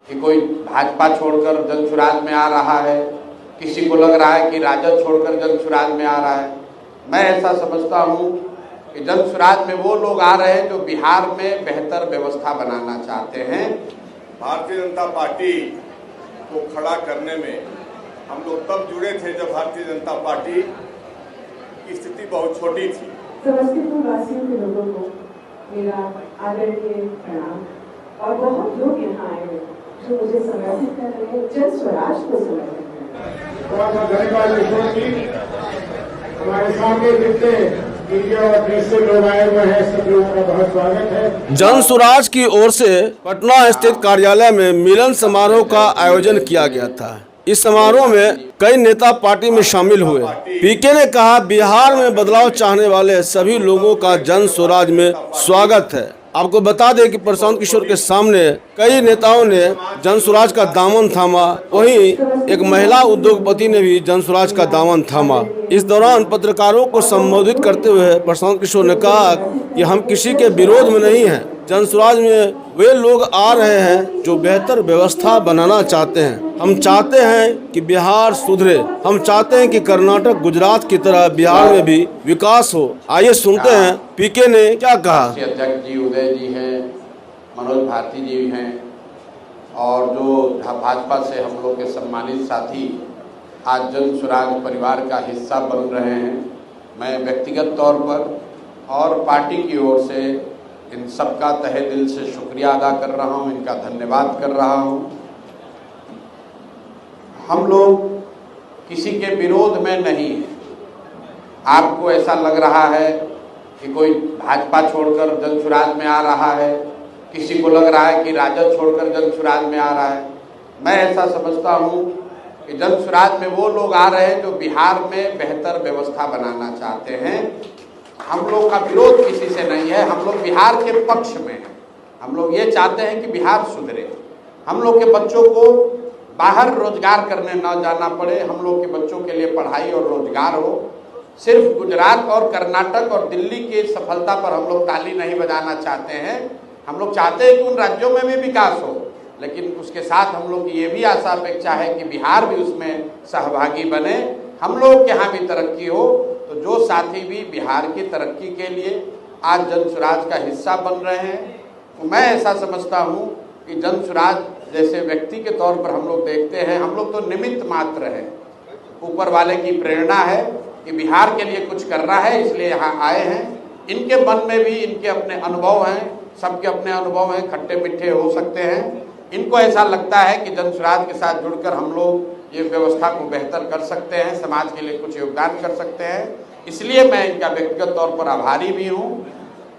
कि कोई भाजपा छोड़कर जन सुराज में आ रहा है, किसी को लग रहा है कि राजद छोड़कर जन सुराज में आ रहा है। मैं ऐसा समझता हूँ कि जन सुराज में वो लोग आ रहे हैं जो बिहार में बेहतर व्यवस्था बनाना चाहते हैं। भारतीय जनता पार्टी को खड़ा करने में हम लोग तब जुड़े थे जब भारतीय जनता पार्टी की स्थिति बहुत छोटी थी। समस्तीपुर वासियों के लोगों को मेरा आदरणीय प्रणाम और बहुत लोग यहाँ आए हैं जो मुझे समर्पित कर रहे हैं, जन स्वराज को समर्पित कर रहे हैं। हमारे सामने जितने मीडिया और प्रेस से लोग आए हुए हैं, सब लोगों का बहुत स्वागत है। जन सुराज की ओर से पटना स्थित कार्यालय में मिलन समारोह का आयोजन किया गया था। इस समारोह में कई नेता पार्टी में शामिल हुए। पीके ने कहा, बिहार में बदलाव चाहने वाले सभी लोगों का जन स्वराज में स्वागत है। आपको बता दें कि प्रशांत किशोर के सामने कई नेताओं ने जन स्वराज का दामन थामा, वहीं एक महिला उद्योगपति ने भी जन स्वराज का दामन थामा। इस दौरान पत्रकारों को संबोधित करते हुए प्रशांत किशोर ने कहा कि हम किसी के विरोध में नहीं हैं। जन स्वराज में वे लोग आ रहे हैं जो बेहतर व्यवस्था बनाना चाहते हैं। हम चाहते हैं कि बिहार सुधरे। हम चाहते हैं कि कर्नाटक, गुजरात की तरह बिहार में भी विकास हो। आइए सुनते हैं पीके ने क्या कहा। अध्यक्ष जी उदय जी हैं, मनोज भारती जी हैं और जो भाजपा से हम लोग के सम्मानित साथी आज जन स्वराज परिवार का हिस्सा बन रहे हैं। मैं व्यक्तिगत तौर पर और पार्टी की ओर से इन सबका तहे दिल से शुक्रिया अदा कर रहा हूं, इनका धन्यवाद कर रहा हूं। हम लोग किसी के विरोध में नहीं हैं। आपको ऐसा लग रहा है कि कोई भाजपा छोड़कर जन सुराज में आ रहा है, किसी को लग रहा है कि राजद छोड़कर जन सुराज में आ रहा है। मैं ऐसा समझता हूं कि जन सुराज में वो लोग आ रहे हैं जो बिहार में बेहतर व्यवस्था बनाना चाहते हैं। हम लोग का विरोध किसी से नहीं है, हम लोग बिहार के पक्ष में हैं। हम लोग ये चाहते हैं कि बिहार सुधरे, हम लोग के बच्चों को बाहर रोजगार करने न जाना पड़े, हम लोग के बच्चों के लिए पढ़ाई और रोजगार हो। सिर्फ गुजरात और कर्नाटक और दिल्ली की सफलता पर हम लोग ताली नहीं बजाना चाहते हैं। हम लोग चाहते हैं कि उन राज्यों में भी विकास हो, लेकिन उसके साथ हम लोग की ये भी आशा अपेक्षा है कि बिहार भी उसमें सहभागी बने, हम लोग के यहाँ भी तरक्की हो। तो जो साथी भी बिहार की तरक्की के लिए आज जन सुराज का हिस्सा बन रहे हैं, तो मैं ऐसा समझता हूँ कि जन सुराज जैसे व्यक्ति के तौर पर हम लोग देखते हैं, हम लोग तो निमित्त मात्र हैं। ऊपर वाले की प्रेरणा है कि बिहार के लिए कुछ कर रहा है, इसलिए यहाँ आए हैं। इनके मन में भी इनके अपने अनुभव हैं, सबके अपने अनुभव हैं, खट्टे मीठे हो सकते हैं। इनको ऐसा लगता है कि जन सुराज के साथ जुड़कर हम लोग ये व्यवस्था को बेहतर कर सकते हैं, समाज के लिए कुछ योगदान कर सकते हैं। इसलिए मैं इनका व्यक्तिगत तौर पर आभारी भी हूँ।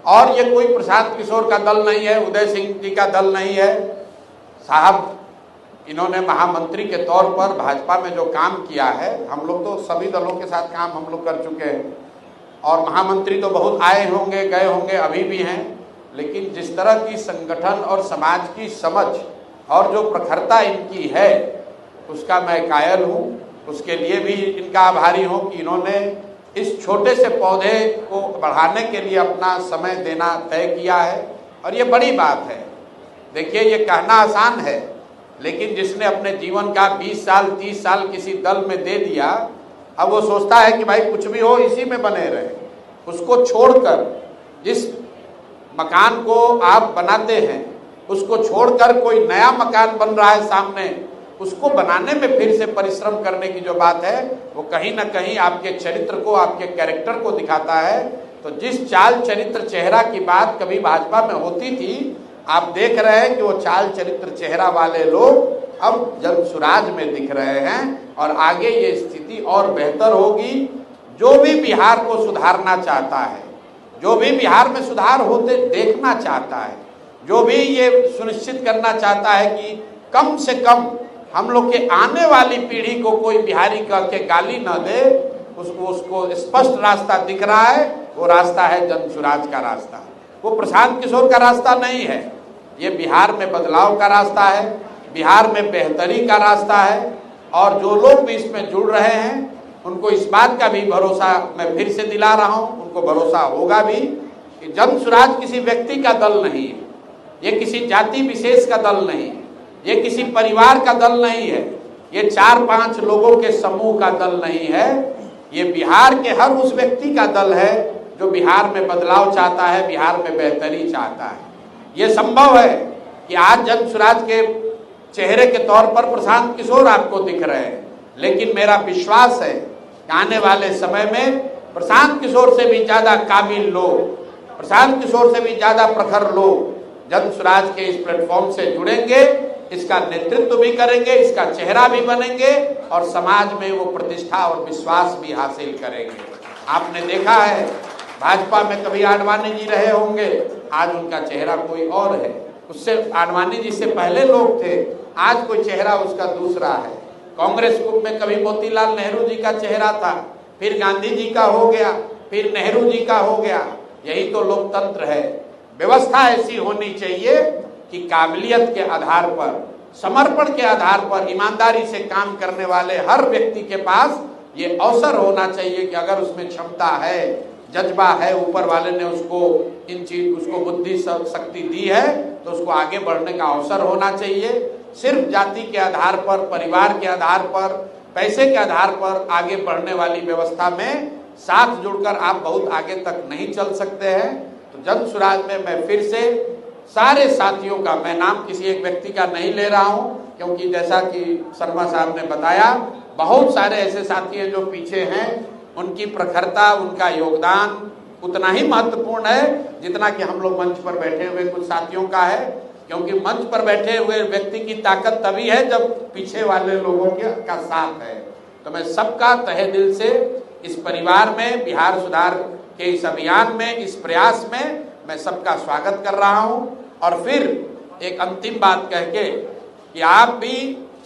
और ये कोई प्रशांत किशोर का दल नहीं है, उदय सिंह जी का दल नहीं है। साहब, इन्होंने महामंत्री के तौर पर भाजपा में जो काम किया है, हम लोग तो सभी दलों के साथ काम हम लोग कर चुके हैं और महामंत्री तो बहुत आए होंगे, गए होंगे, अभी भी हैं। लेकिन जिस तरह की संगठन और समाज की समझ और जो प्रखरता इनकी है, उसका मैं कायल हूँ। उसके लिए भी इनका आभारी हूँ कि इन्होंने इस छोटे से पौधे को बढ़ाने के लिए अपना समय देना तय किया है और ये बड़ी बात है। देखिए, ये कहना आसान है, लेकिन जिसने अपने जीवन का 20 साल 30 साल किसी दल में दे दिया, अब वो सोचता है कि भाई कुछ भी हो इसी में बने रहे। उसको छोड़कर, जिस मकान को आप बनाते हैं उसको छोड़कर कोई नया मकान बन रहा है सामने, उसको बनाने में फिर से परिश्रम करने की जो बात है, वो कहीं ना कहीं आपके चरित्र को, आपके कैरेक्टर को दिखाता है। तो जिस चाल चरित्र चेहरा की बात कभी भाजपा में होती थी, आप देख रहे हैं कि वो चाल चरित्र चेहरा वाले लोग अब जन सुराज में दिख रहे हैं और आगे ये स्थिति और बेहतर होगी। जो भी बिहार को सुधारना चाहता है, जो भी बिहार में सुधार होते देखना चाहता है, जो भी ये सुनिश्चित करना चाहता है कि कम से कम हम लोग के आने वाली पीढ़ी को कोई बिहारी कह के गाली न दे, उसको स्पष्ट रास्ता दिख रहा है। वो रास्ता है जन सुराज का रास्ता, वो प्रशांत किशोर का रास्ता नहीं है। ये बिहार में बदलाव का रास्ता है, बिहार में बेहतरी का रास्ता है। और जो लोग भी इसमें जुड़ रहे हैं, उनको इस बात का भी भरोसा मैं फिर से दिला रहा हूँ, उनको भरोसा होगा भी कि जन सुराज किसी व्यक्ति का दल नहीं है, ये किसी जाति विशेष का दल नहीं है, ये किसी परिवार का दल नहीं है, ये 4-5 लोगों के समूह का दल नहीं है, ये बिहार के हर उस व्यक्ति का दल है जो बिहार में बदलाव चाहता है, बिहार में बेहतरी चाहता है। ये संभव है कि आज जन स्वराज के चेहरे के तौर पर प्रशांत किशोर आपको दिख रहे हैं, लेकिन मेरा विश्वास है कि आने वाले समय में प्रशांत किशोर से भी ज्यादा काबिल लोग, प्रशांत किशोर से भी ज्यादा प्रखर लोग जन स्वराज के इस प्लेटफॉर्म से जुड़ेंगे, इसका नेतृत्व भी करेंगे, इसका चेहरा भी बनेंगे और समाज में वो प्रतिष्ठा और विश्वास भी हासिल करेंगे। आपने देखा है भाजपा में कभी आडवाणी जी रहे होंगे, आज उनका चेहरा कोई और है, उससे आडवाणी जी से पहले लोग थे, आज कोई चेहरा उसका दूसरा है। कांग्रेस ग्रुप में कभी मोतीलाल नेहरू जी का चेहरा था, फिर गांधी जी का हो गया, फिर नेहरू जी का हो गया। यही तो लोकतंत्र है। व्यवस्था ऐसी होनी चाहिए कि काबिलियत के आधार पर, समर्पण के आधार पर, ईमानदारी से काम करने वाले हर व्यक्ति के पास ये अवसर होना चाहिए कि अगर उसमें क्षमता है, जज्बा है, ऊपर वाले ने उसको बुद्धि शक्ति दी है, तो उसको आगे बढ़ने का अवसर होना चाहिए। सिर्फ जाति के आधार पर, परिवार के आधार पर, पैसे के आधार पर आगे बढ़ने वाली व्यवस्था में साथ जुड़कर आप बहुत आगे तक नहीं चल सकते हैं। तो जन स्वराज में मैं फिर से सारे साथियों का, मैं नाम किसी एक व्यक्ति का नहीं ले रहा हूं, क्योंकि जैसा कि शर्मा साहब ने बताया, बहुत सारे ऐसे साथी हैं जो पीछे हैं, उनकी प्रखरता, उनका योगदान उतना ही महत्वपूर्ण है जितना कि हम लोग मंच पर बैठे हुए कुछ साथियों का है। क्योंकि मंच पर बैठे हुए व्यक्ति की ताकत तभी है जब पीछे वाले लोगों का साथ है। तो मैं सबका तहे दिल से इस परिवार में, बिहार सुधार के इस अभियान में, इस प्रयास में मैं सबका स्वागत कर रहा हूं। और फिर एक अंतिम बात कह के कि आप भी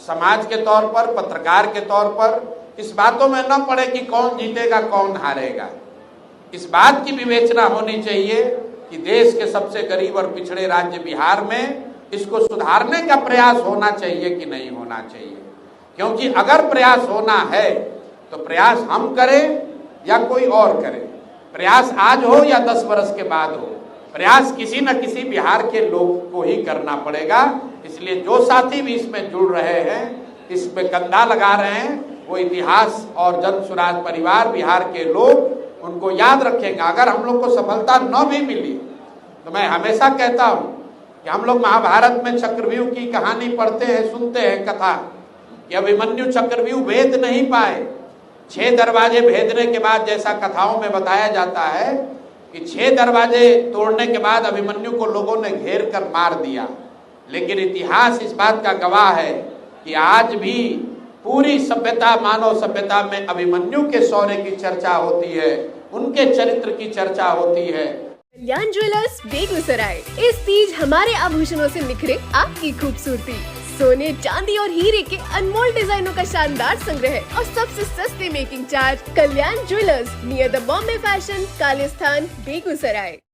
समाज के तौर पर, पत्रकार के तौर पर इस बातों में न पड़े कि कौन जीतेगा कौन हारेगा। इस बात की विवेचना होनी चाहिए कि देश के सबसे गरीब और पिछड़े राज्य बिहार में इसको सुधारने का प्रयास होना चाहिए कि नहीं होना चाहिए। क्योंकि अगर प्रयास होना है तो प्रयास हम करें या कोई और करे, प्रयास आज हो या 10 वर्ष के बाद हो, प्रयास किसी न किसी बिहार के लोग को ही करना पड़ेगा। इसलिए जो साथी भी इसमें जुड़ रहे हैं, इसमें कंधा लगा रहे हैं, वो इतिहास और जन स्वराज परिवार, बिहार के लोग उनको याद रखेंगे। अगर हम लोग को सफलता न भी मिली तो मैं हमेशा कहता हूं कि हम लोग महाभारत में चक्रव्यूह की कहानी पढ़ते हैं, सुनते हैं कथा कि अभिमन्यु चक्रव्यूह भेद नहीं पाए। 6 दरवाजे भेदने के बाद, जैसा कथाओं में बताया जाता है कि 6 दरवाजे तोड़ने के बाद अभिमन्यु को लोगों ने घेर कर मार दिया। लेकिन इतिहास इस बात का गवाह है कि आज भी पूरी सभ्यता, मानव सभ्यता में अभिमन्यु के शौर्य की चर्चा होती है, उनके चरित्र की चर्चा होती है। कल्याण ज्वेलर्स बेगूसराय, इस तीज हमारे आभूषणों से निखरे आपकी खूबसूरती। सोने, चांदी और हीरे के अनमोल डिजाइनों का शानदार संग्रह और सबसे सस्ते making charge. Kalyan jewellers, near the Bombay fashion, Kalisthan, Begusarai.